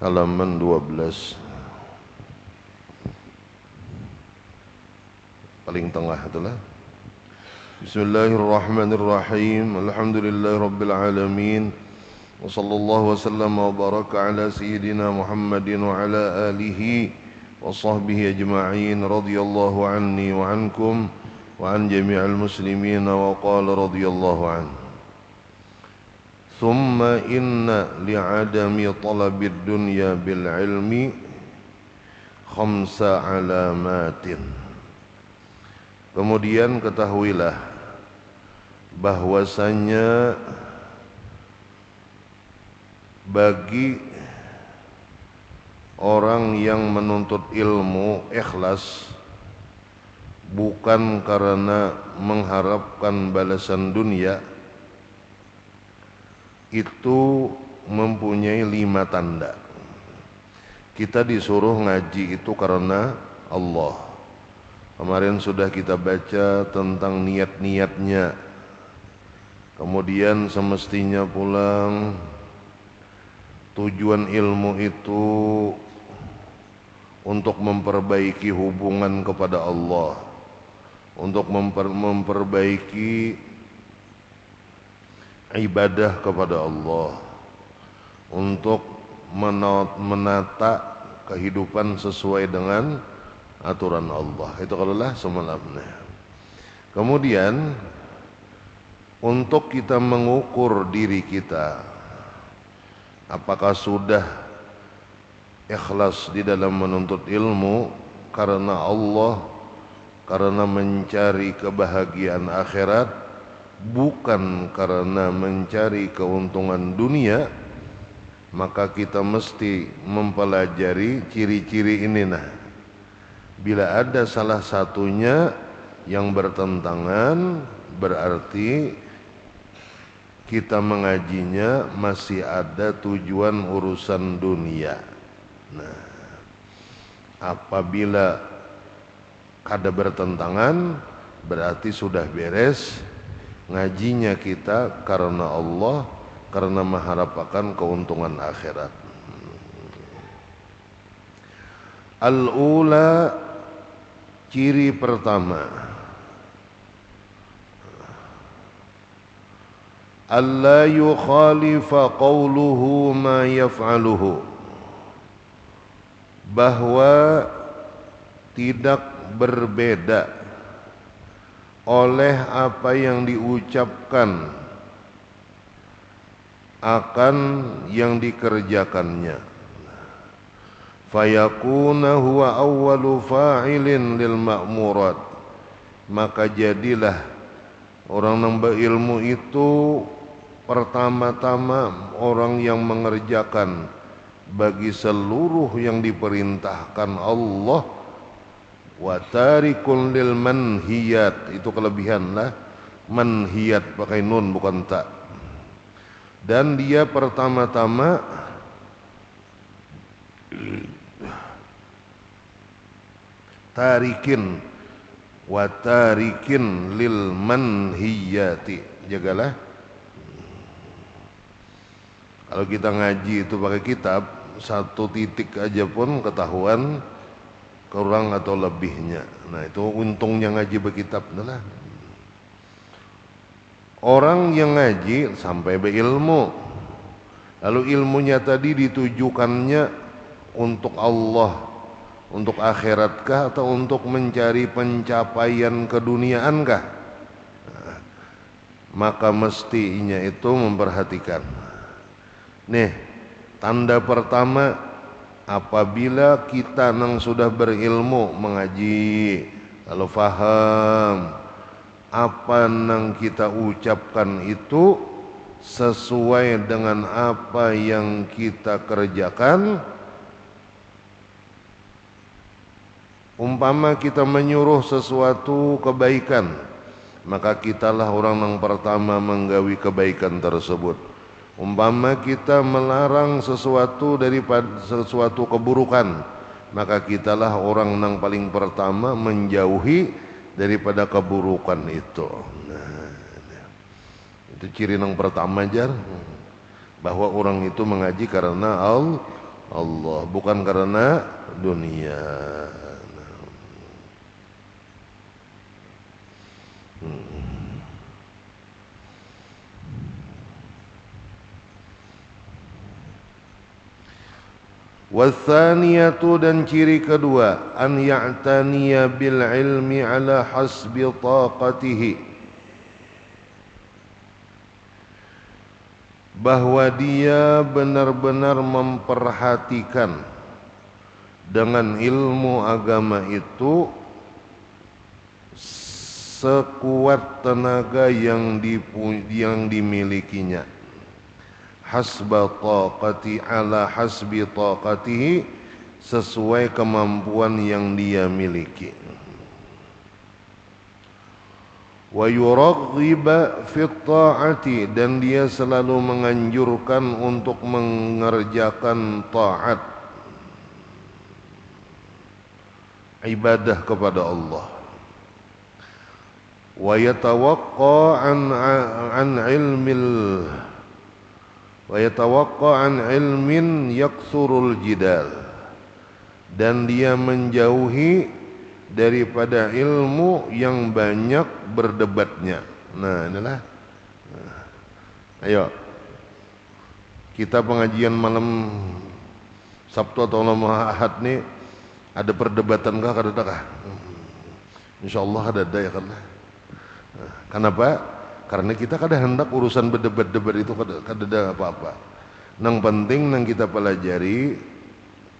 halaman 12 paling tengah itulah. Bismillahirrahmanirrahim. Alhamdulillahirabbil alamin. Wa sallallahu wasallam wa baraka ala sayyidina Muhammadin wa ala alihi wa sahbihi ajma'in. Radhiyallahu anni wa ankum wa an jami'il muslimin wa qala radhiyallahu anhu. Thumma inna li'adami talabid dunya bil ilmi khamsa alamatin. Kemudian ketahuilah bahwasanya bagi orang yang menuntut ilmu ikhlas bukan karena mengharapkan balasan dunia, itu mempunyai 5 tanda. Kita disuruh ngaji itu karena Allah. Kemarin sudah kita baca tentang niat-niatnya. Kemudian semestinya pulang tujuan ilmu itu untuk memperbaiki hubungan kepada Allah, untuk memperbaiki ibadah kepada Allah, untuk menata kehidupan sesuai dengan aturan Allah. Itu kalaulah semalamnya. Kemudian untuk kita mengukur diri kita, apakah sudah ikhlas di dalam menuntut ilmu karena Allah, karena mencari kebahagiaan akhirat, bukan karena mencari keuntungan dunia, maka kita mesti mempelajari ciri-ciri ini. Bila ada salah satunya yang bertentangan, berarti kita mengajinya masih ada tujuan urusan dunia. Apabila ada bertentangan, berarti sudah beres. Ngajinya kita karena Allah, karena mengharapkan keuntungan akhirat. Al-ula, ciri pertama, alla yukhalifa qawluhu ma yaf'aluhu, bahwa tidak berbeda oleh apa yang diucapkan akan yang dikerjakannya. Fayakuna huwa awwalu fa'ilin lil ma'murat, maka jadilah orang yang berilmu itu pertama-tama orang yang mengerjakan bagi seluruh yang diperintahkan Allah. Wa tarikun lil manhiyat, itu kelebihanlah manhiyat pakai nun bukan ta. Dan dia pertama-tama tarikin, wa tarikin lil manhiyati. Jagalah, kalau kita ngaji itu pakai kitab, satu titik aja pun ketahuan kurang atau lebihnya. Nah, itu untungnya ngaji berkitab adalah orang yang ngaji sampai berilmu, lalu ilmunya tadi ditujukannya untuk Allah, untuk akhiratkah, atau untuk mencari pencapaian keduniaankah? Maka mestinya itu memperhatikan. Nih, tanda pertama, apabila kita nang sudah berilmu mengaji, kalau faham apa nang kita ucapkan itu sesuai dengan apa yang kita kerjakan. Umpama kita menyuruh sesuatu kebaikan, maka kitalah orang yang pertama menggawi kebaikan tersebut. Umpama kita melarang sesuatu daripada sesuatu keburukan, maka kitalah orang yang paling pertama menjauhi daripada keburukan itu. Itu ciri yang pertama, jar, bahwa orang itu mengaji karena Allah, bukan karena dunia. Wathaniyatu, dan ciri kedua, an ya'taniya bil ilmi ala hasbi taqatihi, bahwa dia benar-benar memperhatikan dengan ilmu agama itu sekuat tenaga yang dimilikinya. Hasba taqati, ala hasbi taqatihi, sesuai kemampuan yang dia miliki. Wa yuraghiba fi ta'ati, dan dia selalu menganjurkan untuk mengerjakan taat, ibadah kepada Allah. Wa yatawaqqa an ilmin yaksurul jidal, dan dia menjauhi daripada ilmu yang banyak berdebatnya. Nah, inilah. Ayo, kita pengajian malam Sabtu atau malam Ahad nih, ada perdebatan kah? Kadang-kadang insyaallah ada ya kan. Kenapa? Karena kita kadang hendak urusan berdebat-debat itu kada apa-apa. Yang penting yang kita pelajari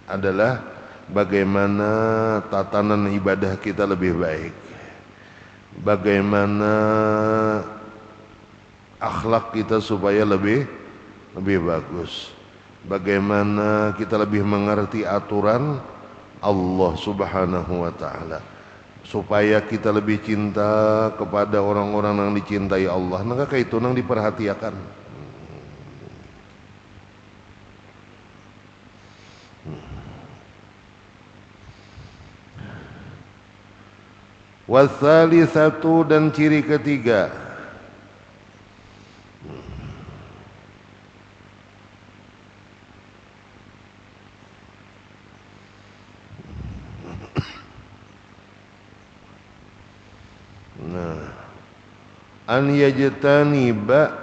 adalah bagaimana tatanan ibadah kita lebih baik, bagaimana akhlak kita supaya lebih bagus, bagaimana kita lebih mengerti aturan Allah Subhanahu wa ta'ala, supaya kita lebih cinta kepada orang-orang yang dicintai Allah. Maka itu yang diperhatikan. Wasalisatu, dan ciri ketiga, an yajtaniba,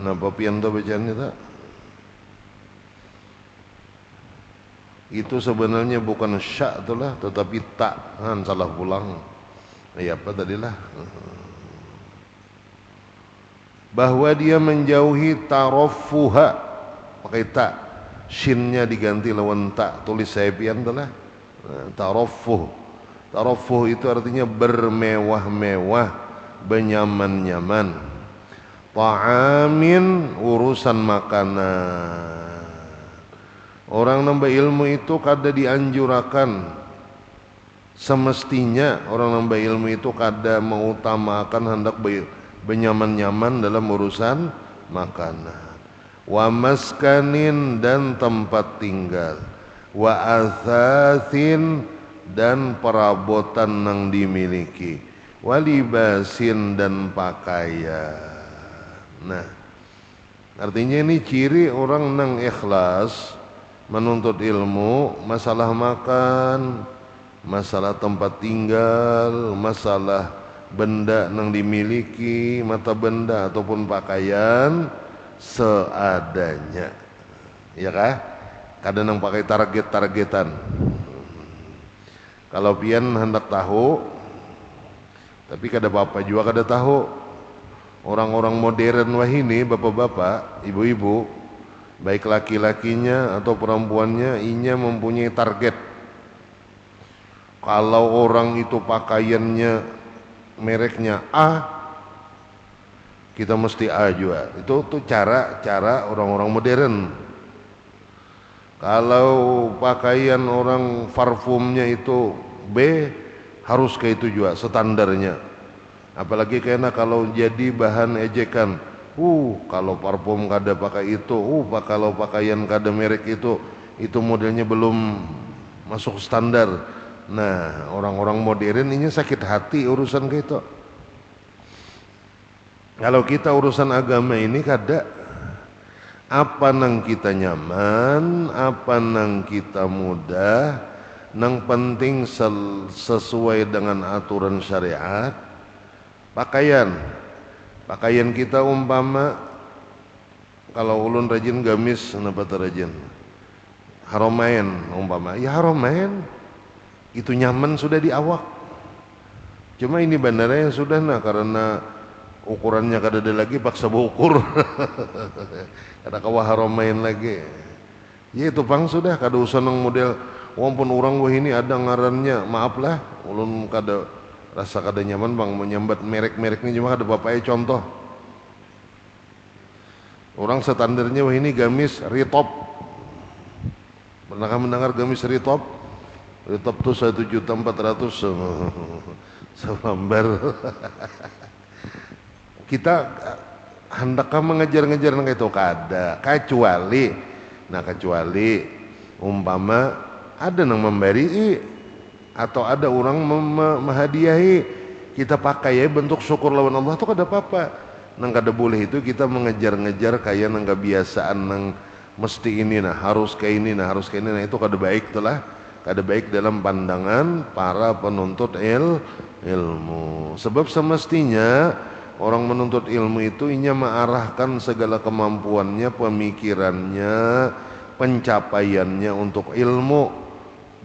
napa pianto bacaan itu? Itu sebenarnya bukan sya itulah, tetapi tak, kan salah pulang. Ya apa tadilah? Bahwa dia menjauhi taraffuha, pakai tak, shinnya diganti lawan tak, tulis saya pian itulah. Taraffuh. Taraffuh itu artinya bermewah-mewah, benyaman-nyaman. Ta'amin, urusan makanan. Orang nambah ilmu itu kada dianjurakan, semestinya orang nambah ilmu itu kada mengutamakan hendak benyaman-nyaman dalam urusan makanan. Wa maskanin, dan tempat tinggal. Wa athathin, dan perabotan yang dimiliki. Walibasin, dan pakaian. Nah, artinya ini ciri orang nang ikhlas menuntut ilmu, masalah makan, masalah tempat tinggal, masalah benda yang dimiliki, mata benda ataupun pakaian seadanya. Ya kah? Kadang yang pakai target-targetan. Kalau pian hendak tahu, tapi kada apa-apa juga kada tahu. Orang-orang modern wah ini, bapak-bapak, ibu-ibu, baik laki-lakinya atau perempuannya, inya mempunyai target. Kalau orang itu pakaiannya mereknya A, kita mesti A juga. Itu cara orang-orang modern. Kalau pakaian orang parfumnya itu B, harus kayak itu juga standarnya. Apalagi karena kalau jadi bahan ejekan, kalau parfum kada pakai itu, kalau pakaian kada merek itu modelnya belum masuk standar. Nah, orang-orang modern ini sakit hati urusan kayak itu. Kalau kita urusan agama ini kada, apa nang kita nyaman, apa nang kita mudah, nang penting sesuai dengan aturan syariat. Pakaian kita umpama kalau ulun rajin gamis napa rajin Haromain umpama ya Haromain itu nyaman sudah di awak. Cuma ini bandara yang sudah karena ukurannya kada ada lagi paksa ukur kada kawa Haromain lagi. Ya itu pang sudah kada usah nang model walaupun orang wah ini ada ngarannya maaflah ulun kada rasa kada nyaman bang menyambat merek-merek ini cuma kada bapaknya contoh. Orang standarnya wah ini gamis Ritop. Pernahkah mendengar gamis Ritop? Ritop tuh 1.400.000 selembar. Kita hendakkah mengejar-ngejar nang itu kada, kecuali umpama ada nang memberi atau ada orang menghadiahi kita pakai ya bentuk syukur lawan Allah tuh kada apa-apa. Nang kada boleh itu kita mengejar-ngejar kayak nang kebiasaan nang mesti ini harus kayak ini harus kayak ini itu kada baik telah kada baik dalam pandangan para penuntut ilmu. Sebab semestinya orang menuntut ilmu itu inya mengarahkan segala kemampuannya, pemikirannya, pencapaiannya untuk ilmu.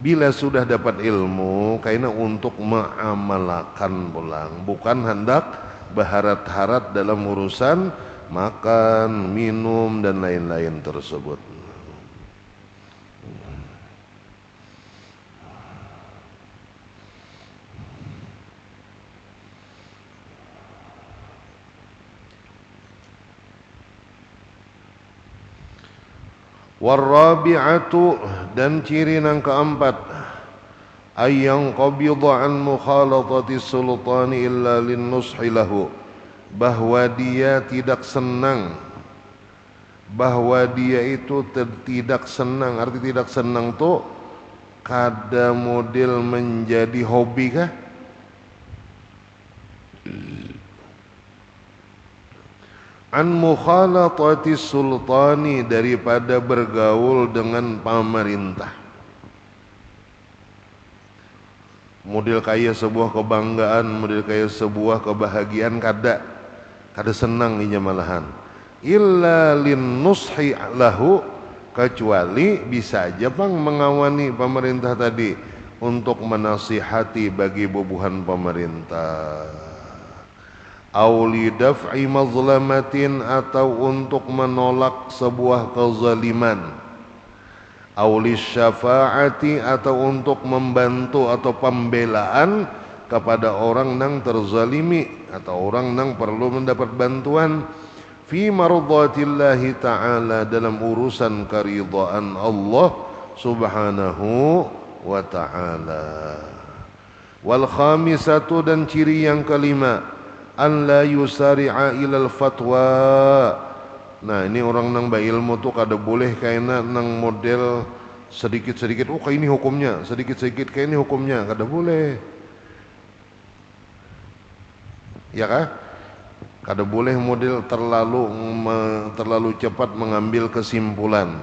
Bila sudah dapat ilmu, kayaknya untuk mengamalkan pulang, bukan hendak berharat-harat dalam urusan makan, minum dan lain-lain tersebut. Warabi'atu dan ciri yang keempat ayyang qabidha an mukhalatati sultani illa linnushi lahu, bahwa dia tidak senang, bahwa dia itu tidak senang. Arti tidak senang tuh kada model menjadi hobi kah? An mukhalatati sultani, daripada bergaul dengan pemerintah. Model kayak sebuah kebanggaan, model kayak sebuah kebahagiaan kada senang inya malahan. Illa linnushi lahu, kecuali bisa aja bang mengawani pemerintah tadi untuk menasihati bagi bubuhan pemerintah. Auli daf'i mazlamatin, atau untuk menolak sebuah kezaliman. Auli syafa'ati, atau untuk membantu atau pembelaan kepada orang yang terzalimi atau orang yang perlu mendapat bantuan. Fi mardatillahi ta'ala, dalam urusan keridhaan Allah subhanahu wa ta'ala. Wal khamisatu, dan ciri yang kelima, an la yusari'a ilal fatwa. Nah ini orang nang ilmu tuh kada boleh kayaknya nang model sedikit-sedikit kayak ini hukumnya, sedikit-sedikit kayak ini hukumnya, kada boleh. Ya kah? Kada boleh model terlalu cepat mengambil kesimpulan.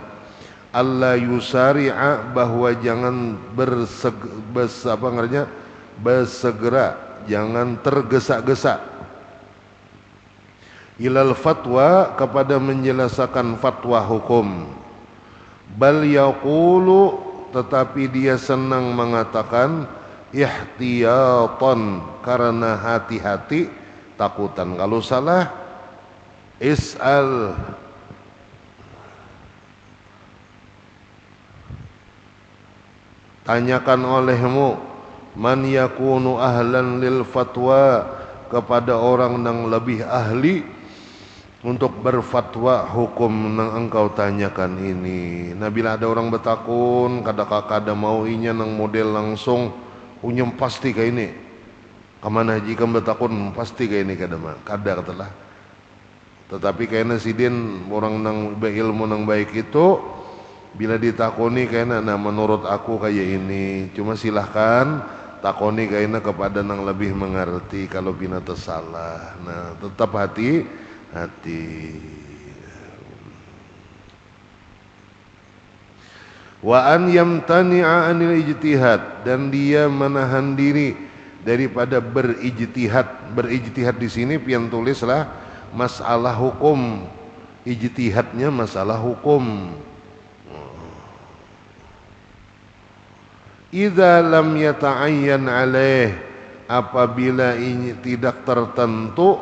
Allah yusari'a, bahwa jangan bersegera, jangan tergesa-gesa. Ilal fatwa, kepada menjelaskan fatwa hukum. Bal yaqulu, tetapi dia senang mengatakan ihtiyatan, karena hati-hati, takutan kalau salah. Is'al, tanyakan olehmu, man yakunu ahlan lil fatwa, kepada orang yang lebih ahli untuk berfatwa hukum nang engkau tanyakan ini. Nah bila ada orang bertakun kada mau inya nang model langsung unyem pasti kayak ini, kemana jika bertakun pasti kayak ini kada katalah. Tetapi kayaknya sidin orang nang berilmu nang baik itu bila ditakoni kayaknya nah menurut aku kayak ini, cuma silahkan takoni kayaknya kepada nang lebih mengerti kalau bina tersalah. Nah tetap hati. Wa an yamtani'a anil ijtihad, dan dia menahan diri daripada berijtihad. Berijtihad di sini pian tulislah masalah hukum, ijtihadnya masalah hukum. Idza lam yata'ayyan alaih, apabila ini tidak tertentu,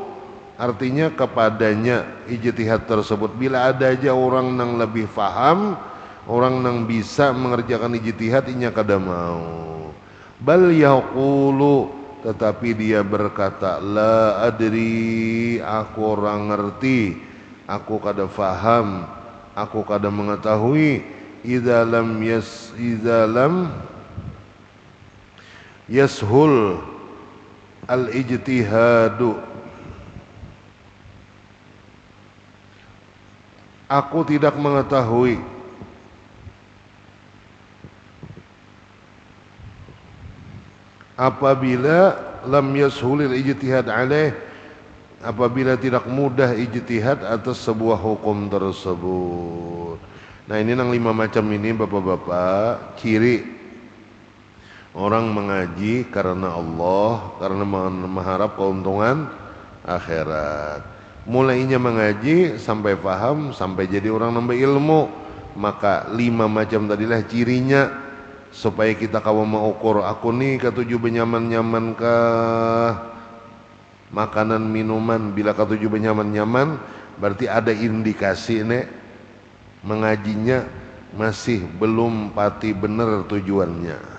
artinya kepadanya ijtihad tersebut. Bila ada aja orang yang lebih faham, orang yang bisa mengerjakan ijtihad, inya kada mau. Bal yaqulu, tetapi dia berkata, la adri, aku orang ngerti, aku kada faham, aku kada mengetahui. Idza lam yashul al-ijtihadu, aku tidak mengetahui apabila lam yashulil ijtihad alaih, apabila tidak mudah ijtihad atas sebuah hukum tersebut. Nah, ini yang 5 macam ini bapak-bapak, ciri orang mengaji karena Allah, karena mengharap keuntungan akhirat. Mulainya mengaji sampai paham, sampai jadi orang nambah ilmu. Maka 5 macam tadilah cirinya, supaya kita kawan mengukur, aku nih ketujuh benyaman-nyaman ke makanan minuman. Bila ketujuh benyaman-nyaman, berarti ada indikasi nih mengajinya masih belum pati benar tujuannya.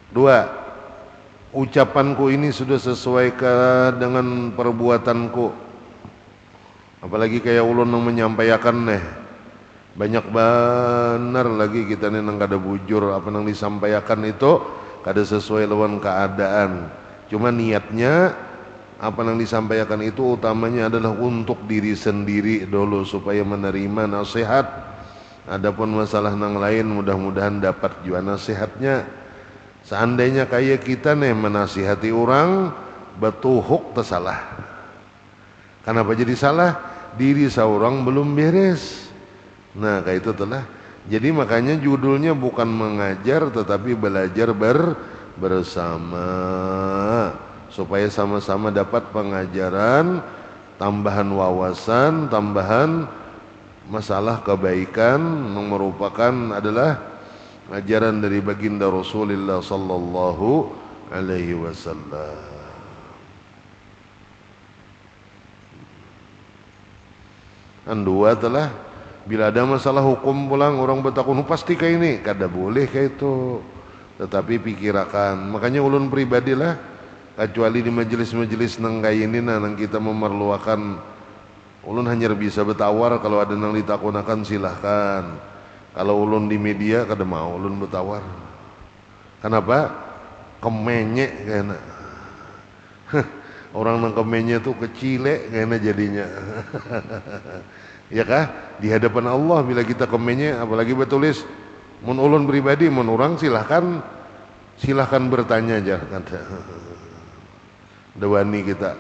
2, ucapanku ini sudah sesuai dengan perbuatanku. Apalagi kayak ulun yang menyampaikan nih, banyak benar lagi kita nih nang kada bujur, apa yang disampaikan itu kada sesuai lawan keadaan. Cuma niatnya apa yang disampaikan itu utamanya adalah untuk diri sendiri dulu, supaya menerima nasihat. Adapun masalah nang lain mudah-mudahan dapat juga nasihatnya. Seandainya kayak kita nih menasihati orang betuhuk tersalah. Kenapa jadi salah? Diri seorang belum beres. Nah, kayak itu telah. Jadi makanya judulnya bukan mengajar tetapi belajar bersama, supaya sama-sama dapat pengajaran, tambahan wawasan, tambahan masalah kebaikan yang merupakan adalah ajaran dari baginda Rasulullah sallallahu alaihi wasallam. Yang dua telah, bila ada masalah hukum pulang orang bertakun, pasti kayak ini, kada boleh kayak itu. Tetapi pikirakan, makanya ulun pribadilah, kecuali di majelis-majelis nang kayak ini, nang kita memerlukan, ulun hanya bisa bertawar. Kalau ada nang ditakunakan silahkan. Kalau ulun di media kada mau ulun bertawar. Kenapa? Kemenyek kayaknya. Orang nang kemenyek tuh kecilek kayaknya jadinya. Ya kah? Di hadapan Allah bila kita kemenyek, apalagi bertulis, mun ulun pribadi, mun orang silahkan bertanya aja. Dewani kita.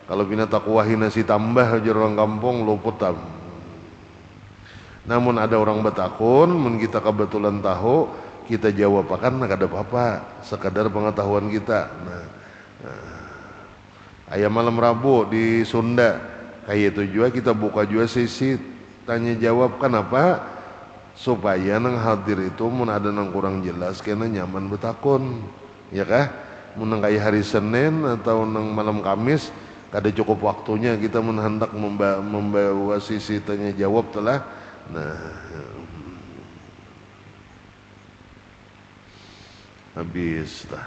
Kalau bina takwahi nasi tambah aja orang kampung luput tam. Namun ada orang bertakun, mun kita kebetulan tahu, kita jawab akan kada apa-apa, sekadar pengetahuan kita. Ayam malam Rabu di Sunda kayak itu juga, kita buka juga sesi tanya jawab. Kenapa? Supaya nang hadir itu mun ada nang kurang jelas kena nyaman bertakun, ya kah? Mun nang kayak hari Senin atau nang malam Kamis kada cukup waktunya kita hendak membawa sisi tanya jawab telah. Nah, habis dah.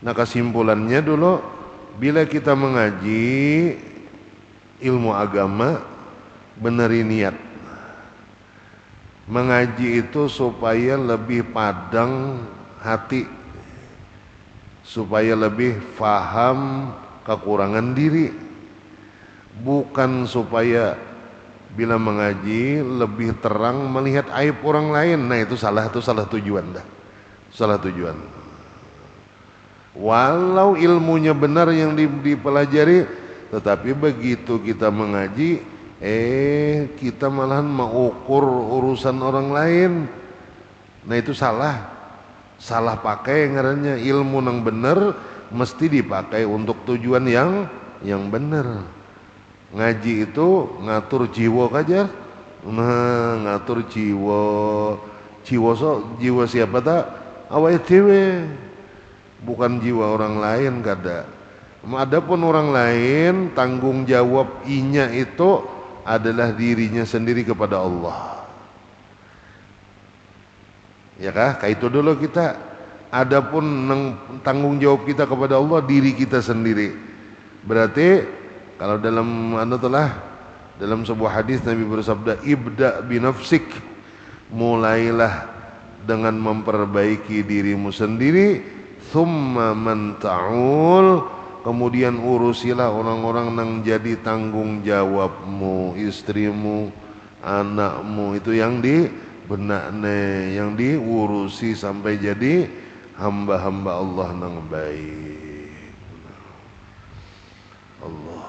Nah, kesimpulannya dulu, bila kita mengaji ilmu agama, beneri niat. Mengaji itu supaya lebih padang hati, supaya lebih faham kekurangan diri, bukan supaya bila mengaji lebih terang melihat aib orang lain. Nah, itu salah tujuan dah. Salah tujuan. Walau ilmunya benar yang dipelajari, tetapi begitu kita mengaji, Kita malahan mau ukur urusan orang lain. Nah itu salah pakai ngarannya. Ilmu yang bener mesti dipakai untuk tujuan yang bener. Ngaji itu ngatur jiwa kajar. Nah ngatur jiwa siapa tak? Awake dhewe, bukan jiwa orang lain kada. Adapun orang lain, tanggung jawab inya itu adalah dirinya sendiri kepada Allah. Ya kah? Kayak itu dulu kita. Adapun tanggung jawab kita kepada Allah, diri kita sendiri. Berarti kalau dalam sebuah hadis Nabi bersabda, ibda binafsik, mulailah dengan memperbaiki dirimu sendiri, thumma man ta'ul, kemudian urusilah orang-orang yang jadi tanggung jawabmu, istrimu, anakmu, itu yang dibenakne, yang diurusi sampai jadi hamba-hamba Allah yang baik. Allah.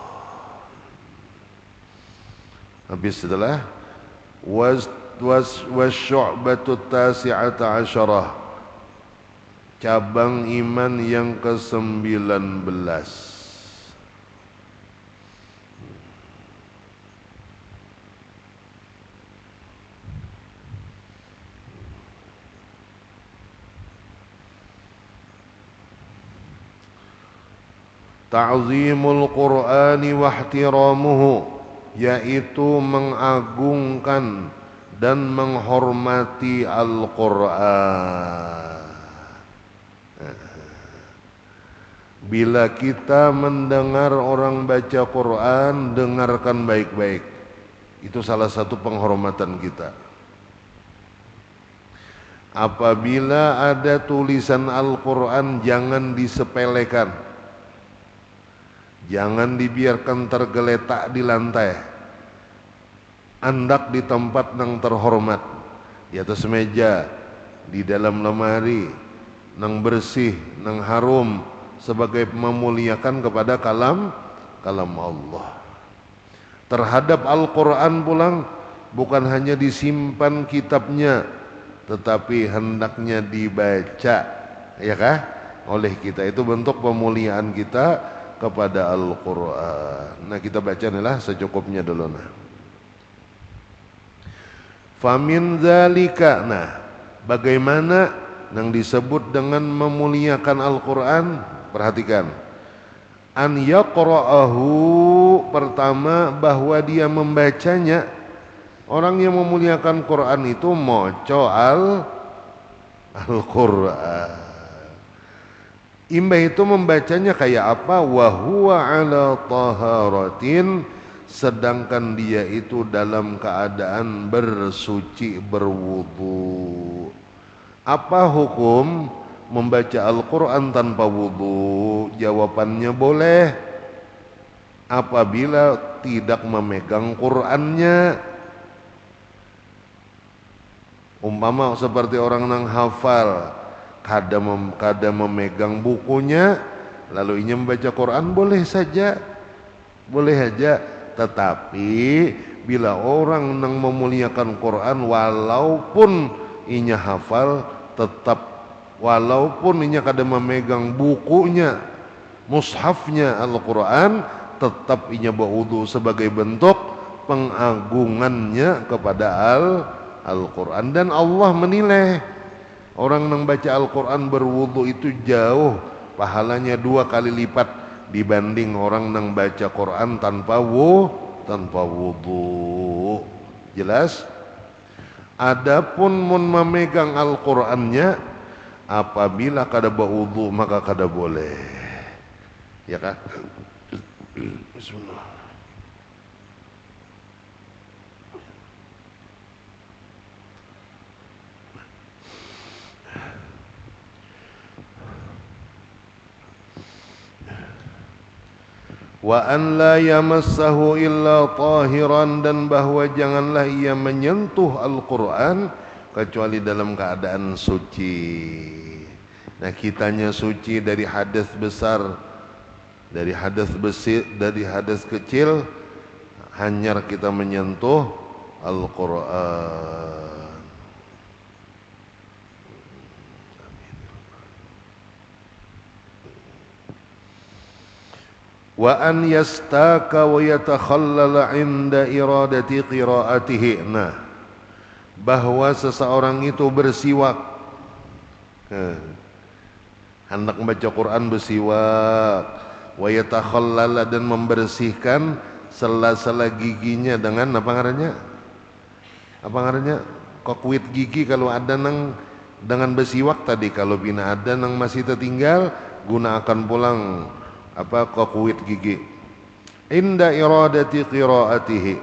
Habis setelah wasyu'batu tasi'ata asyarah, cabang iman yang ke-19. Ta'zimul Qur'ani wa ihtiramuhu, yaitu mengagungkan dan menghormati Al-Quran. Bila kita mendengar orang baca Quran, dengarkan baik-baik. Itu salah satu penghormatan kita. Apabila ada tulisan Al-Quran, jangan disepelekan. Jangan dibiarkan tergeletak di lantai. Andak di tempat yang terhormat, di atas meja, di dalam lemari, yang bersih, yang harum, sebagai memuliakan kepada kalam Allah. Terhadap Al-Quran pulang, bukan hanya disimpan kitabnya, tetapi hendaknya dibaca, ya kah? Oleh kita. Itu bentuk pemuliaan kita kepada Al-Quran. Nah kita baca inilah secukupnya dulu. Famin zalika, nah bagaimana yang disebut dengan memuliakan Al-Quran? Perhatikan, an yaqra'ahu, pertama bahwa dia membacanya. Orang yang memuliakan Quran itu moco Al-Quran. Imbah itu membacanya kayak apa? Wa huwa ala taharatin, sedangkan dia itu dalam keadaan bersuci, berwudu. Apa hukum membaca Al-Quran tanpa wudu? Jawabannya boleh, apabila tidak memegang Qurannya. Umpama seperti orang yang hafal, kada memegang bukunya, lalu ingin membaca Quran, boleh saja. Tetapi bila orang yang memuliakan Quran, walaupun inya hafal, tetap walaupun inya kada memegang bukunya, mushafnya Al-Quran, tetap inya berwudu sebagai bentuk pengagungannya kepada Al-Quran. Dan Allah menilai orang yang baca Al-Quran berwudu itu jauh pahalanya 2 kali lipat dibanding orang yang baca Quran tanpa wudu. Jelas? Adapun mun memegang Al-Qurannya, apabila kada berwudu maka kada boleh. Ya kan? Bismillah. Wa an la yamassahu illa tahiran, dan bahwa janganlah ia menyentuh Al-Quran kecuali dalam keadaan suci. Nah kitanya suci dari hadas besar, dari hadas kecil, hanyar kita menyentuh Al-Quran. Wa an yastaka wa yatakhallala inda iradati qiraatihi. Nah, bahwa seseorang itu bersiwak, hendak membaca Quran bersiwak, wa yatakhallala dan membersihkan sela-sela giginya dengan apa ngarannya? Apa ngarannya? Kokuit gigi kalau ada nang dengan bersiwak tadi, kalau bina ada nang masih tertinggal gunakan pulang apa kokuit gigi. Inda iradati qiraatihi,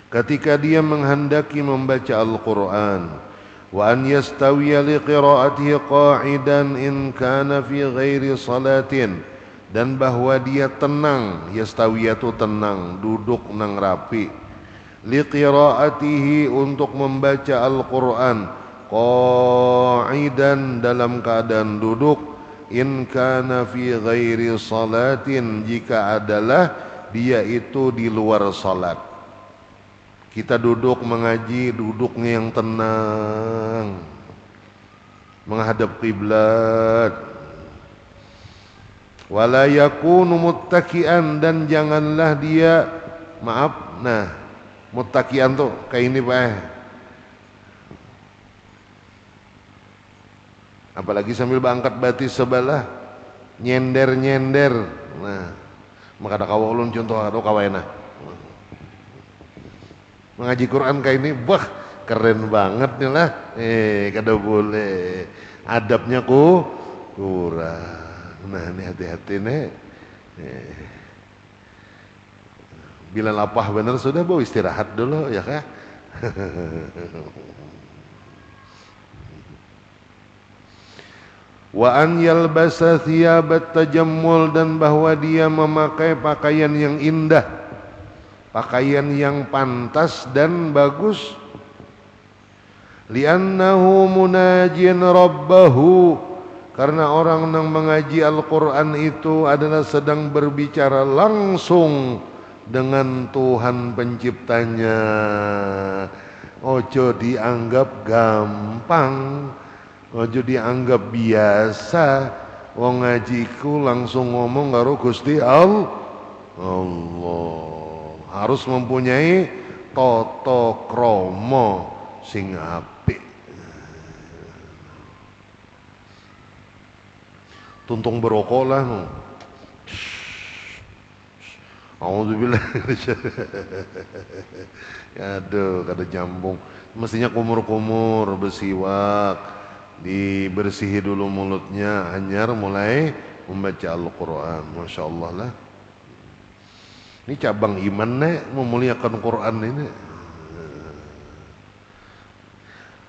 ketika dia menghendaki membaca Al-Quran. Wa an yastawiya li qiraatihi qa'idan in kana fi ghairi salatin, dan bahwa dia tenang, yastawiyatu tenang, duduk nang rapi, li qiraatihi untuk membaca Al-Quran, qa'idan dalam keadaan duduk, in kana fi ghairi salatin jika adalah dia itu di luar salat. Kita duduk mengaji, duduknya yang tenang, menghadap kiblat. Wala yakunu muttaki'an, dan janganlah dia muttaki'an tuh kayak ini Pak. Apalagi sambil berangkat batis sebelah, nyender-nyender. Nah, maka ada kawulun contoh atau kawaina. Mengaji Quran kayak ini, wah keren banget nih lah. Kada boleh, adabnya kurang. Nah ini hati-hati nih. Bila lapah bener sudah bawa istirahat dulu ya kah? Wa an yalbasa thiyabat tajammul, dan bahwa dia memakai pakaian yang indah, pakaian yang pantas dan bagus. Li'annahu munajin rabbahu, karena orang yang mengaji Al-Quran itu adalah sedang berbicara langsung dengan Tuhan penciptanya. Ojo dianggap gampang, ojo dianggap biasa. Wong ngajiku langsung ngomong karo Gusti Allah, harus mempunyai tata krama sing apik. Tuntung berokok lah. Alhamdulillah. Aduh, kada jambung. Mestinya kumur-kumur, bersiwak, dibersihi dulu mulutnya, hanyar mulai membaca Al-Quran. Masya Allah lah. Ini cabang iman memuliakan Quran ini.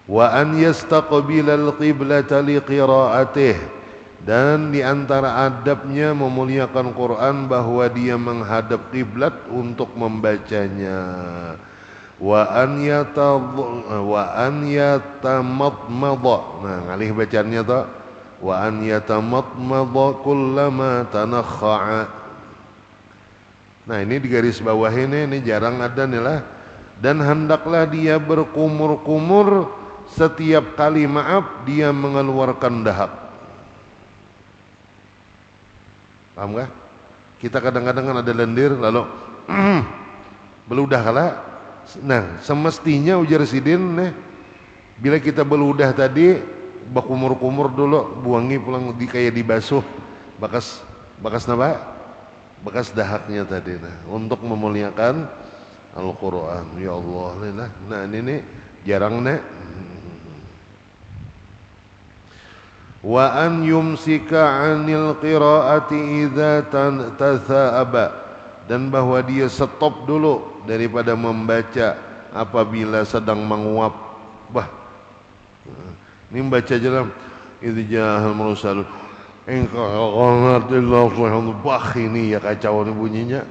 Wa an yastaqbila al-qiblata liqira'atih, dan di antara adabnya memuliakan Quran bahwa dia menghadap kiblat untuk membacanya. Wa an yatamadmadha, nah ngalih bacaannya tak, wa an yatamadmadha kullama tanakha'a. Nah ini di garis bawah ini jarang ada nih lah. Dan hendaklah dia berkumur-kumur setiap kali dia mengeluarkan dahak. Paham gak? Kita kadang-kadang kan ada lendir lalu beludah kala. Nah semestinya ujar sidin bila kita beludah tadi bakumur-kumur dulu, buangi pulang kayak dibasuh bekas dahaknya tadi, untuk memuliakan Al-Quran. Ya Allah, nah ini jarang Wa an yumsika 'anil qiraati idza tatha'aba, dan bahwa dia stop dulu daripada membaca apabila sedang menguap. Ini membaca jalan itu jahal mursalun ini ya kacau nih bunyinya.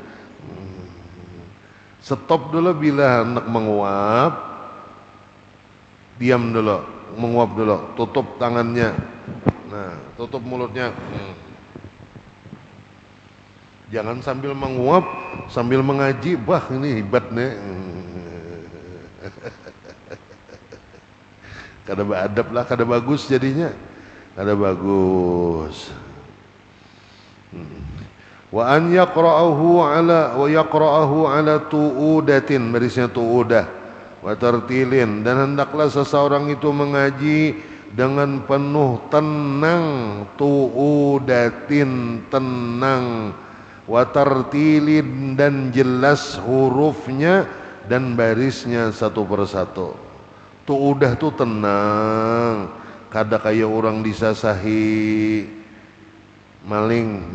Stop dulu bila hendak menguap, diam dulu, menguap dulu, tutup tangannya, tutup mulutnya, Jangan sambil menguap, sambil mengaji, bah ini hebat nih. Kada beradab lah, kada bagus jadinya. Kada bagus. Wa an yaqra'ahu ala tu'udatin, barisnya tu'udah, wa tartilin, dan hendaklah seseorang itu mengaji dengan penuh tenang, tu'udatin, tenang, wa tartilin, dan jelas hurufnya dan barisnya satu persatu. Tu'udah tuh tenang, kada kayak orang disasahi maling.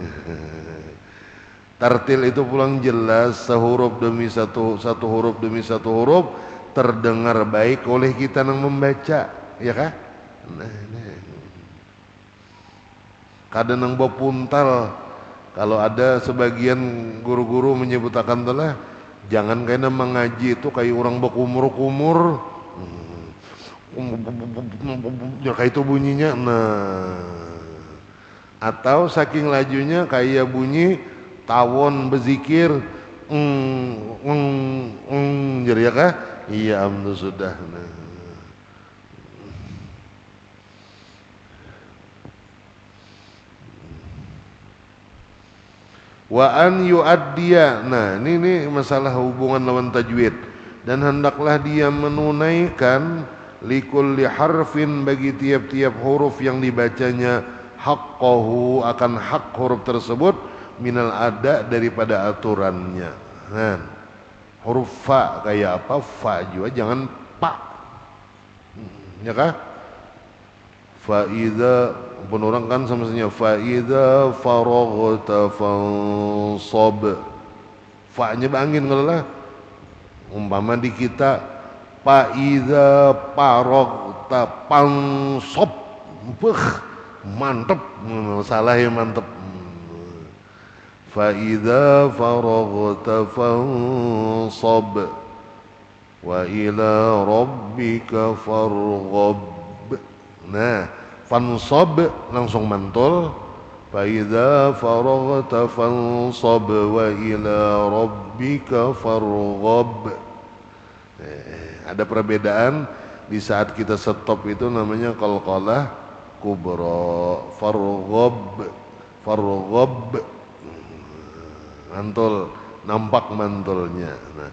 Tartil itu pulang jelas, sehuruf demi satu, satu huruf demi satu huruf terdengar baik oleh kita yang membaca, ya kah? Kadang nang bepuntal, kalau ada sebagian guru-guru menyebutakan telah, jangan kena mengaji itu kayak orang berkumur-kumur, kayak itu bunyinya, atau saking lajunya kayak bunyi tawon berzikir, jadi ya kah? Iya, amnu sudah. Wa an yu'addiya. Nah, ini masalah hubungan lawan tajwid. Dan hendaklah dia menunaikan likulli harfin, bagi tiap-tiap huruf yang dibacanya, haqqahu, akan hak huruf tersebut, minal ada, daripada aturannya. Nah, huruf fa kayak apa? Fa juga jangan pa. Ya kah? Fa idza, penorang kan semestinya fa idza faraghta fansab. Fa-nya bangin kalau lah. Umpama di kita fa idza faraghta fansab. Mantep, salah ya mantep. Fa idza faraghta fansab wa ila rabbika farghab. Nah, fansab langsung mantul. Fa idza faraghta fansab wa ila rabbika farghab. Ada perbedaan di saat kita stop itu, namanya qalqalah kubra, farghab, farghab, mantul, nampak mantulnya. Nah,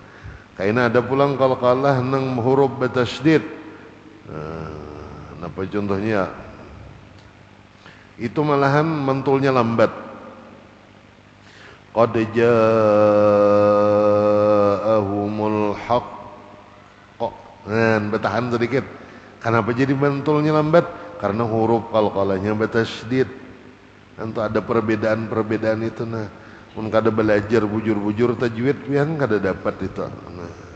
kaina ada pulang qalqalah nang huruf bertasydid. Apa contohnya? Itu malahan mantulnya lambat. Qad ja'ahumul haqq. Nah, bertahan sedikit. Kenapa jadi mantulnya lambat? Karena huruf qalqalahnya bertasydid. Tentu ada perbedaan-perbedaan itu. Nah, mun kada belajar bujur-bujur tajwid pian kada dapat itu. Nah.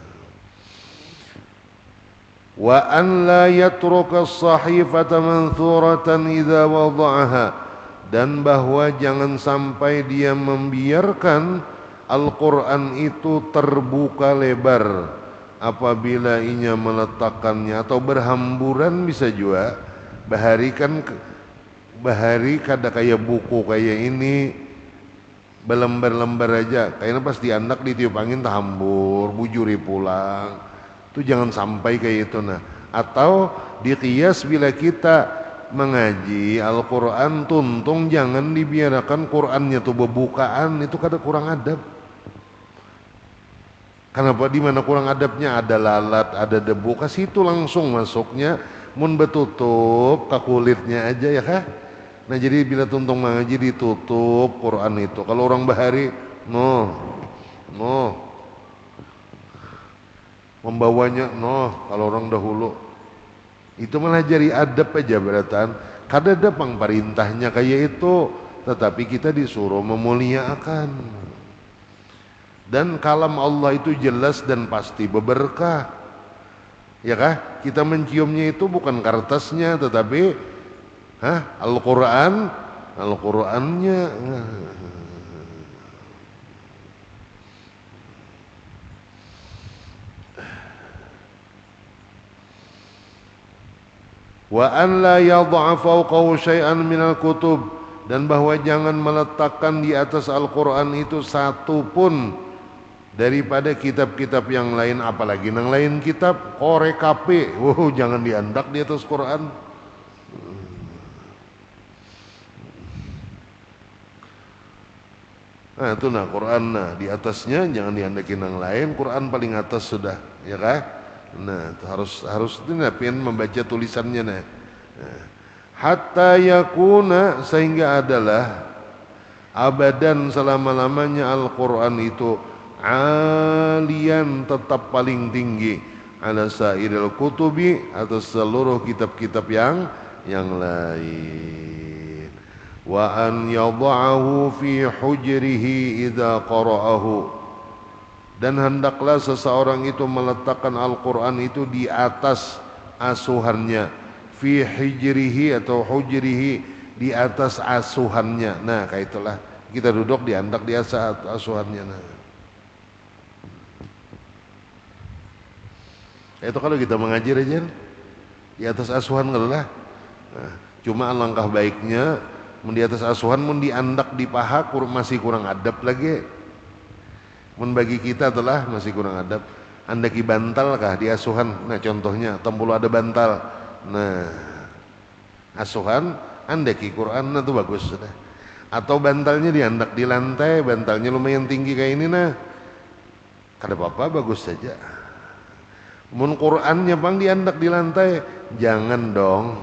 Wa an la yatruka as-sahifata manthuratan idza wada'aha, dan bahwa jangan sampai dia membiarkan Al-Quran itu terbuka lebar apabila ia meletakkannya, atau berhamburan bisa juga. Bahari kan, bahari kada kayak buku kayak ini belembar-lembar aja, kayaknya pas diandak ditiup angin tahambur bujuri pulang. Itu jangan sampai kayak itu. Nah, atau diqiyas bila kita mengaji Al-Quran tuntung, jangan dibiarkan Qurannya tuh bebukaan, itu kada kurang adab. Kenapa? Di mana kurang adabnya? Ada lalat, ada debu, ke situ langsung masuknya. Mun betutup ke kulitnya aja ya kah? Nah, jadi bila tuntung mengaji ditutup Quran itu. Kalau orang bahari, no, membawanya, kalau orang dahulu itu malah jadi adab aja beratan. Kada ada perintahnya kayak itu, tetapi kita disuruh memuliakan. Dan kalam Allah itu jelas dan pasti berberkah, ya kah? Kita menciumnya itu bukan kertasnya, tetapi Al-Quran, Al-Qurannya. Wa an la yad'a fawqahu syai'an minal kutub, dan bahwa jangan meletakkan di atas Al-Quran itu satu pun daripada kitab-kitab yang lain, apalagi yang lain kitab korek kape, jangan diandak di atas Quran. Nah itu Quran, di atasnya jangan diandakin yang lain, Quran paling atas sudah, ya kan? Nah itu harus itu pengen membaca tulisannya nah. Hatta yakuna, sehingga adalah abadan selama-lamanya Al-Quran itu alian, tetap paling tinggi, ala sairil kutubi, atas seluruh kitab-kitab yang lain. Wa an yadha'ahu fi hujrihi idza qara'ahu, dan hendaklah seseorang itu meletakkan Al-Quran itu di atas asuhannya, fi hijrihi atau hujrihi, di atas asuhannya. Nah kayak itulah kita duduk diandak di atas asuhannya. Nah itu kalau kita mengajar aja di atas asuhan lah. Nah, cuma alangkah baiknya di atas asuhan mun diandak di paha masih kurang adab lagi. Mun bagi kita telah masih kurang adab. Andaki bantal kah di asuhan? Nah contohnya tempulu ada bantal. Nah asuhan andaki Quran, nah itu bagus sudah. Atau bantalnya diandak di lantai, bantalnya lumayan tinggi kayak ini, nah kada apa-apa, bagus saja. Mun Qurannya bang diandak di lantai, jangan dong,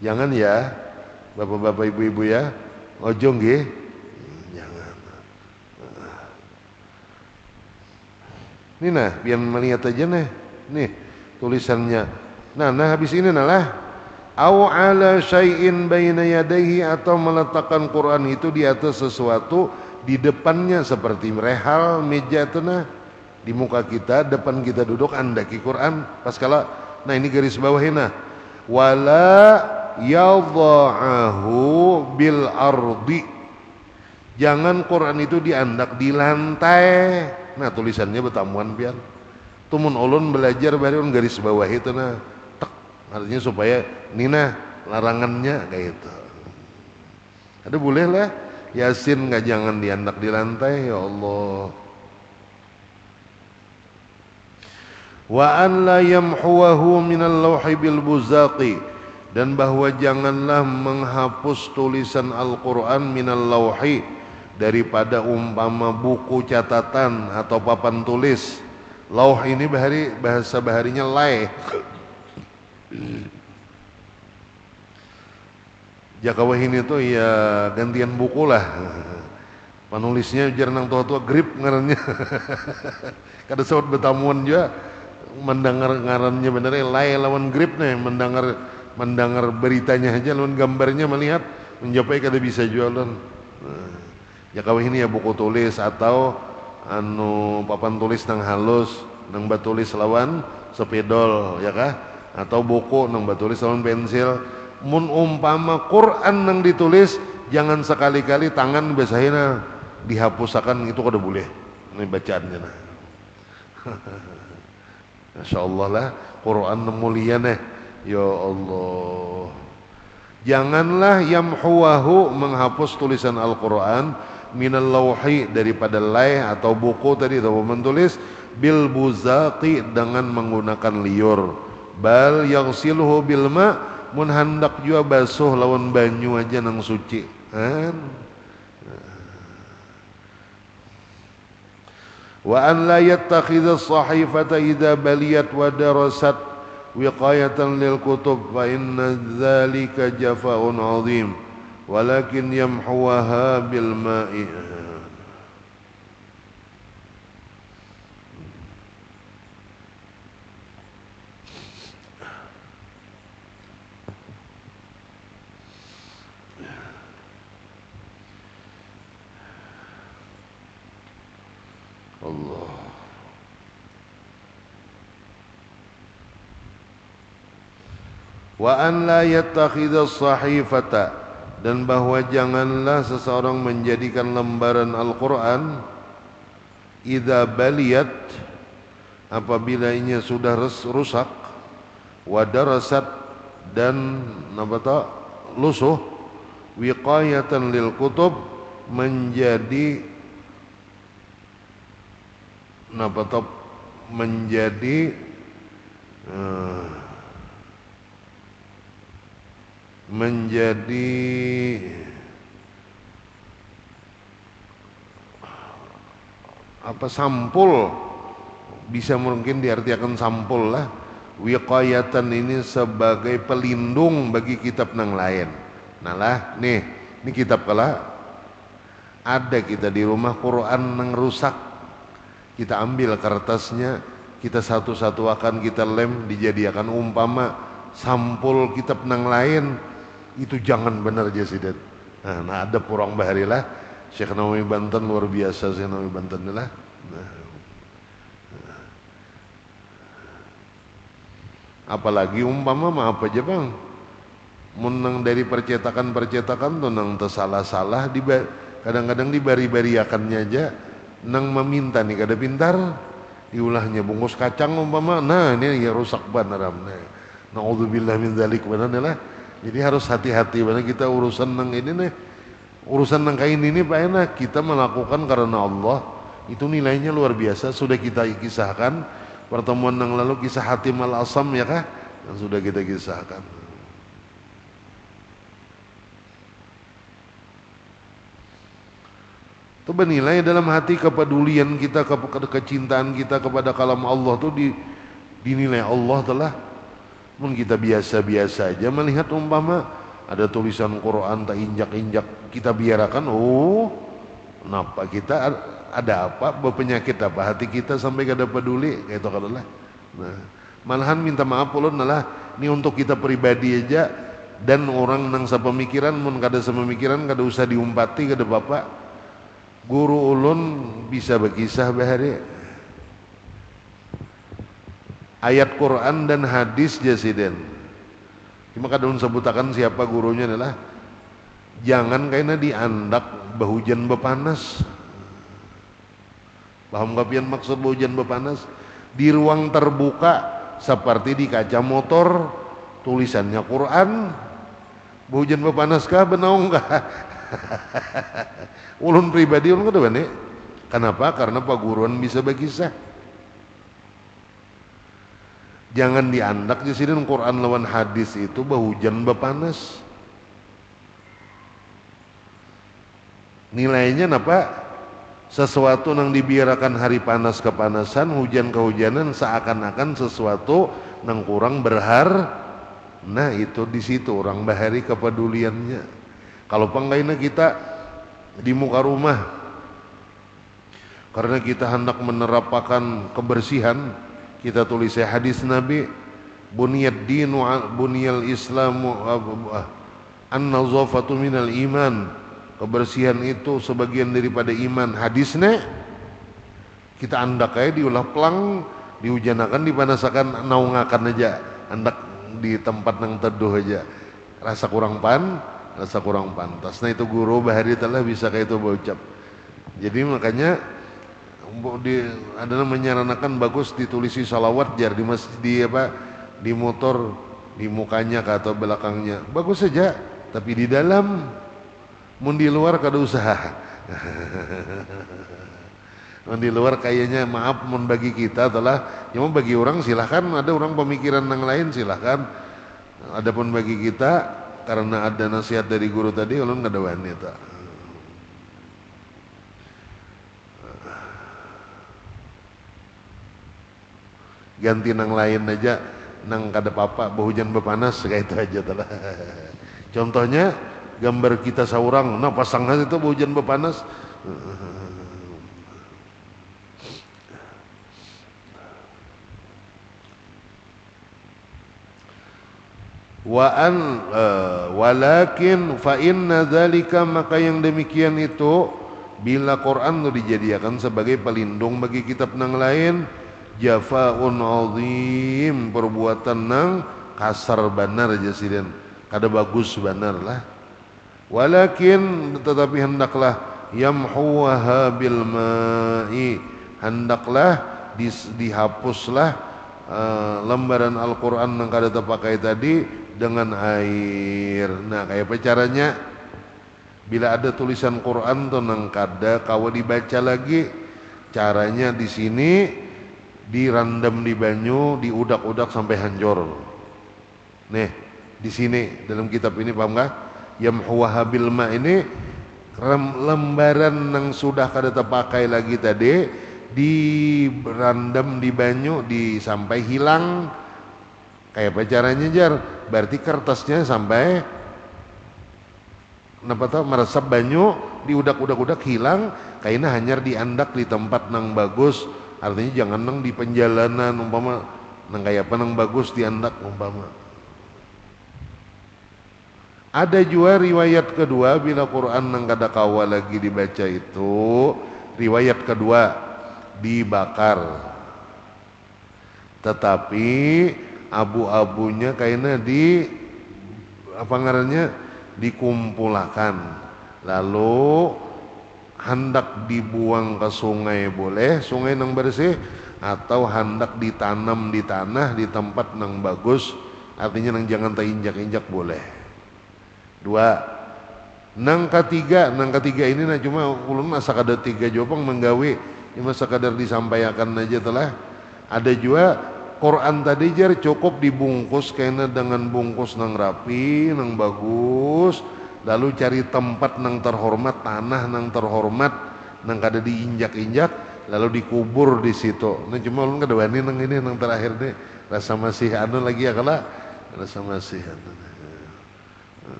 jangan ya bapak-bapak ibu-ibu ya, ojo nggih, jangan. Ini nah biar melihat aja nih tulisannya. Nah habis ini lah au ala syai'in baina yadayhi, atau meletakkan Quran itu di atas sesuatu di depannya, seperti rehal, meja itu di muka kita, depan kita duduk andaki Quran pas kala. Nah ini garis bawahin wala yadha'ahu bil ardi, jangan Quran itu diandak di lantai. Nah tulisannya betamuan pian tumun ulun belajar baru garis bawah itu artinya supaya nina larangannya kayak itu. Ada boleh lah Yasin nggak, jangan diandak di lantai, ya Allah. Wa an la yamhuwahu minal lawhi bil buzaqi, dan bahwa janganlah menghapus tulisan Al-Quran minal lawhi, daripada umpama buku catatan atau papan tulis. Lauh ini bahasa baharinya lay. Jakawahin itu ya gantian buku lah. Penulisnya jarang tua-tua grip ngarannya. Kada sawat betamuan juga mendengar ngarannya bener lay lawan grip nih, mendengar beritanya aja lawan gambarnya melihat menjapai kada bisa jualan. Jakawahin ya buku tulis atau papan tulis nang halus, nang batulis lawan sepedol ya kah? Atau buku nang batulis lawan pensil. Mun umpama Quran nang ditulis, jangan sekali-kali tangan biasanya dihapusakan, itu kada boleh. Ini bacaannya nah. Masya Allah lah, Quran mulia ya Allah. Janganlah yamhuwahu, menghapus tulisan Al-Quran, minal lawhi, daripada lay atau buku tadi atau menulis, bil buzaqi, dengan menggunakan liur, bal yaghsiluhu bil ma, mun hendak jua basuh lawan banyu aja nang suci kan. Wa an la yattakhidha as-sahifata idza baliyat wa darasat wiqayatan lil kutub, fa inna dzalika jafa'un 'azim walakin yamhuwaha bil ma'i. Allah. Wa an la yattakhidha as-sahifata, dan bahwa janganlah seseorang menjadikan lembaran Al-Quran idza baliyat, apabila inya sudah rusak, wa darasat, dan lusuh, wiqayatan lil kutub, menjadi menjadi sampul, bisa mungkin diartikan sampul lah. Wiqayatan ini sebagai pelindung bagi kitab nang lain. Nah lah, ini kitab kala ada kita di rumah Quran nang rusak, kita ambil kertasnya, kita satu-satu akan kita lem, dijadikan umpama sampul kitab nang lain. Itu jangan benar jasidat. Nah ada purang bahari lah Syekh Nawawi Banten, luar biasa Syekh Nawawi Banten lah. Apalagi umpama apa aja bang, menang dari percetakan tuh nang tersalah-salah, kadang-kadang dibari-bariakannya aja, nang meminta nih kada pintar, diulahnya bungkus kacang umpama, nah ini ya rusak benar. Naudzubillah min dzalik benar lah. Jadi harus hati-hati benar kita urusan nang ini nih, urusan nang kain ini Pak enak kita melakukan karena Allah, itu nilainya luar biasa. Sudah kita kisahkan pertemuan yang lalu, kisah Hatim al-Asam ya kah, yang sudah kita kisahkan. Itu bernilai dalam hati kepedulian kita, kecintaan kita kepada kalam Allah tuh dinilai Allah telah. Mun kita biasa-biasa aja melihat umpama ada tulisan Quran tak injak-injak, kita biarkan, kenapa kita ada apa, berpenyakit apa hati kita sampai kada peduli kayak itu kan lah. Nah, malahan minta maaf ulun lah, ini untuk kita pribadi aja, dan orang nang sepemikiran mun kada sepemikiran kada usah diumpati kada bapak. Guru ulun bisa berkisah bahari ayat Quran dan hadis jasiden. Cuma kada ulun sebutakan siapa gurunya adalah, jangan kayaknya diandak bahujan bepanas. Paham kapian maksud hujan bepanas? Di ruang terbuka seperti di kaca motor tulisannya Quran, hujan bepanas kah benaung kah? Ulun pribadi ulun kada bani. Kenapa? Karena Pak Guruan bisa berkisah. Jangan diandak di sini Quran lawan hadis itu bahujan bepanas. Nilainya napa? Sesuatu yang dibiarkan hari panas kepanasan, hujan kehujanan, seakan-akan sesuatu yang kurang Nah itu di situ orang bahari kepeduliannya. Kalau panggaina kita di muka rumah, karena kita hendak menerapkan kebersihan, kita tulis hadis Nabi, buniyad dinu buniyal islamu an-nazafatu minal iman. Kebersihan itu sebagian daripada iman. Hadisnya kita andak aja diulah pelang, dihujanakan, dipanasakan, naungakan aja, andak di tempat yang teduh aja, rasa kurang pantas. Nah itu guru bahari telah bisa kayak itu berucap. Jadi makanya ada menyarankan bagus ditulisi salawat jar di masjid, di motor, di mukanya atau belakangnya bagus saja, tapi di dalam, mun di luar kada usaha. Mun di luar kayaknya maaf mun bagi kita telah, cuma bagi orang silahkan, ada orang pemikiran yang lain silahkan. Adapun bagi kita karena ada nasihat dari guru tadi, ulun kada wani ta. Ganti nang lain aja, nang kada apa-apa, bahujan bepanas kayak itu aja telah. Contohnya gambar kita seorang, nah pasangan itu hujan bepanas. Walakin fa inna dzalika, maka yang demikian itu bila Quran itu dijadikan sebagai pelindung bagi kitab nang lain, jafaun azim, perbuatan nang kasar benar jasiden, kada bagus benar lah. Walakin tetapi hendaklah yamhuha bil ma'i, hendaklah dihapuslah lembaran Al-Quran yang kada terpakai tadi dengan air. Nah kayak apa caranya? Bila ada tulisan Quran tuh nang kada kawa dibaca lagi, caranya di sini direndam di banyu, diudak-udak sampai hancur. Nih, di sini dalam kitab ini paham nggak? Yamhuwaha bil ma ini lembaran yang sudah kada terpakai lagi tadi direndam di banyu sampai hilang. Kayak apa caranya jar? Berarti kertasnya sampai napa tahu meresap banyu, diudak-udak hilang, kaina hanyar diandak di tempat nang bagus. Artinya jangan nang di penjalanan umpama nang kayak apa nang bagus diandak umpama. Ada juga riwayat kedua bila Quran nang kada kawa lagi dibaca itu, riwayat kedua dibakar. Tetapi abu-abunya kaina di apa ngarannya dikumpulkan, lalu hendak dibuang ke sungai boleh, sungai nang bersih, atau hendak ditanam di tanah di tempat nang bagus, artinya nang jangan terinjak-injak boleh. Dua, nang ketiga ini nah cuma ulun asa kada tiga jopang menggawe, cuma sekadar disampaikan aja telah. Ada juga Quran tadi jar cukup dibungkus kena dengan bungkus nang rapi, nang bagus, lalu cari tempat nang terhormat, tanah nang terhormat, nang kada diinjak-injak, lalu dikubur di situ. Nah cuma ulun kada wani nang ini nang terakhir nih, rasa masih anu lagi ya kala, rasa masih anu.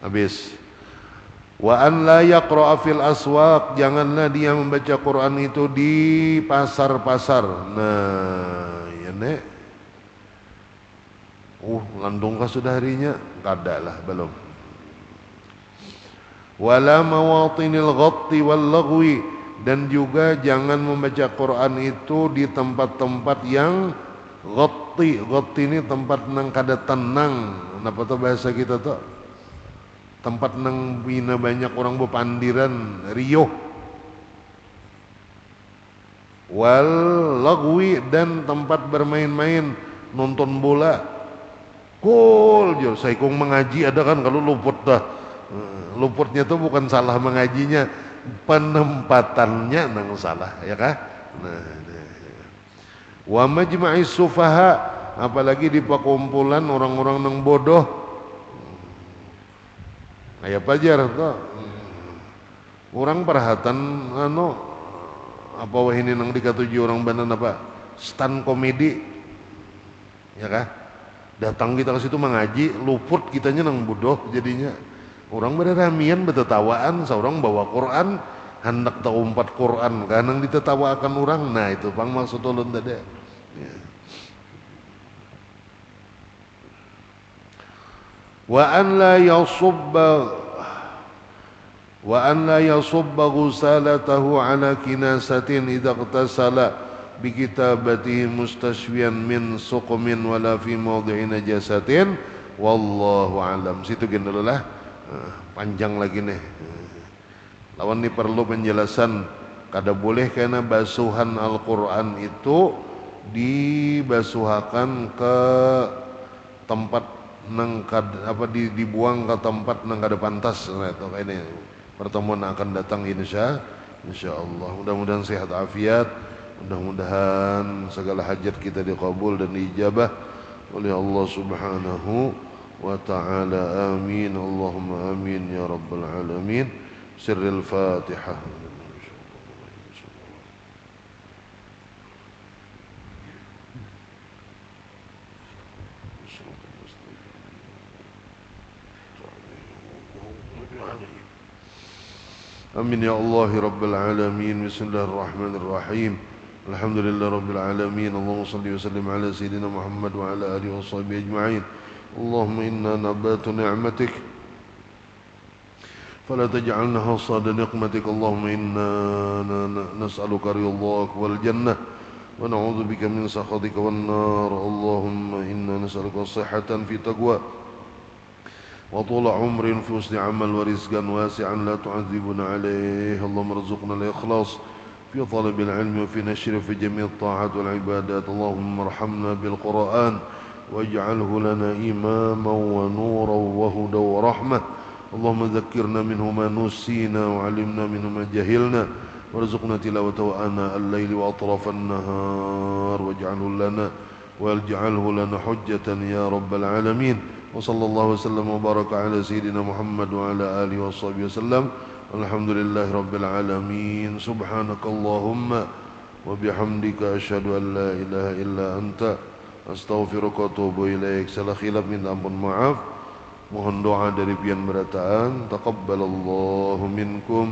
Habis. Wa an la yaqra'a fil aswaq, janganlah dia membaca Quran itu di pasar-pasar. Nah, ya nek. Landung kah sudah harinya? Kada lah, belum. Wala mawatinil ghatti wal lagwi, dan juga jangan membaca Quran itu di tempat-tempat yang ghatti. Ghatti ini tempat nang kada tenang. Napa tuh bahasa kita tuh? Tempat nang bina banyak orang bepandiran, riuh. Wal lagwi, dan tempat bermain-main, nonton bola. Saya kong mengaji ada kan, kalau luput dah. Luputnya tuh bukan salah mengajinya, penempatannya nang salah, ya kah? Nah. Wa majma'is sufaha, apalagi di pakumpulan orang-orang nang bodoh. Kayak pajar tuh. Orang perhatian anu apa wah ini nang dikatuji orang banan apa? Stand komedi. Ya kah? Datang kita ke situ mengaji, luput kitanya nang bodoh jadinya. Orang berramian betetawaan, seorang bawa Quran, hendak taumpat Quran, kanang ditetawakan orang. Nah, itu pang maksud ulun tadi. Ya. Wa an la yasubba ghusalatahu ala kinasatin idza ightasala bi kitabatihi mustashwiyan min suqmin wala fi mawdi'i najasatin wallahu alam. Situ gini dulu lah. Panjang lagi nih. Lawan ini perlu penjelasan. Kada boleh karena basuhan Al-Quran itu dibasuhakan ke tempat nang dibuang ke tempat nang kada pantas. Nah, itu kayak ini pertemuan akan datang insyaallah. Mudah-mudahan sehat afiat, mudah-mudahan segala hajat kita dikabul dan diijabah oleh Allah Subhanahu wa ta'ala. Amin, Allahumma amin ya rabbal alamin. Sirril Fatihah. Amin ya Allah Rabbil Alamin. Bismillahirrahmanirrahim. Alhamdulillah Rabbil Alamin. Allahumma salli wa sallim ala Sayyidina Muhammad wa ala alihi wa sahbihi ajma'in. Allahumma inna nabatu ni'matik fala taj'alna hasada niqmatik. Allahumma inna nas'aluka ridhak wal jannah wa na'udzu bika min sakhatika wan nar. Allahumma inna nas'aluka sihhatan fi taqwa وطول عمر في حسن عمل ورزقا واسعا لا تعذبنا عليه. اللهم ارزقنا الإخلاص في طلب العلم وفي نشر في جميع الطاعات والعبادات. اللهم ارحمنا بالقرآن واجعله لنا إماما ونورا وهدى ورحمة اللهم ذكرنا منه ما نسينا وعلمنا منه ما جهلنا وارزقنا تلاوته آناء الليل وأطراف النهار واجعله لنا حجة يا رب العالمين وصلى الله وسلم وبارك على سيدنا محمد وعلى آله وصحبه وسلم والحمد لله رب العالمين سبحانك اللهم وبحمدك أشهد أن لا إله إلا أنت أستغفرك وأتوب إليك. Salah khilaf minta ampun maaf. Mohon doa dari pian berataan. Taqabbalallahu minkum